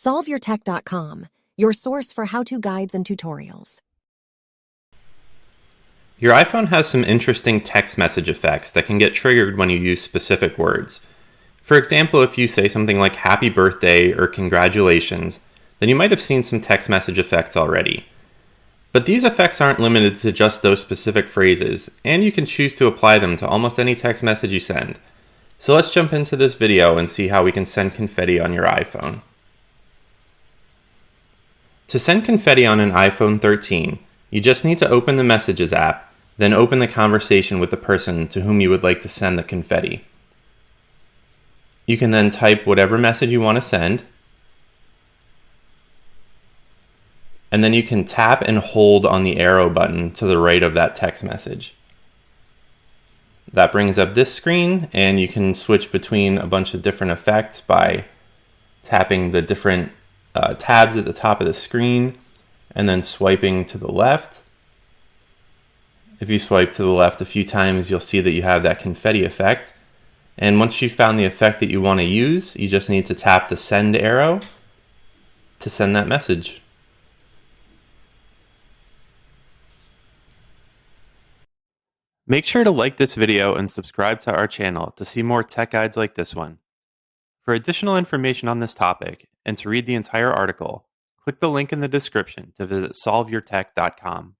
SolveYourTech.com, your source for how-to guides and tutorials. Your iPhone has some interesting text message effects that can get triggered when you use specific words. For example, if you say something like happy birthday or congratulations, then you might have seen some text message effects already. But these effects aren't limited to just those specific phrases, and you can choose to apply them to almost any text message you send. So let's jump into this video and see how we can send confetti on your iPhone. To send confetti on an iPhone 13, you just need to open the Messages app, then open the conversation with the person to whom you would like to send the confetti. You can then type whatever message you want to send, and then you can tap and hold on the arrow button to the right of that text message. That brings up this screen, and you can switch between a bunch of different effects by tapping the different tabs at the top of the screen and then swiping to the left. If you swipe to the left a few times, you'll see that you have that confetti effect. And once you've found the effect that you want to use, you just need to tap the send arrow to send that message. Make sure to like this video and subscribe to our channel to see more tech guides like this one. For additional information on this topic and to read the entire article, click the link in the description to visit solveyourtech.com.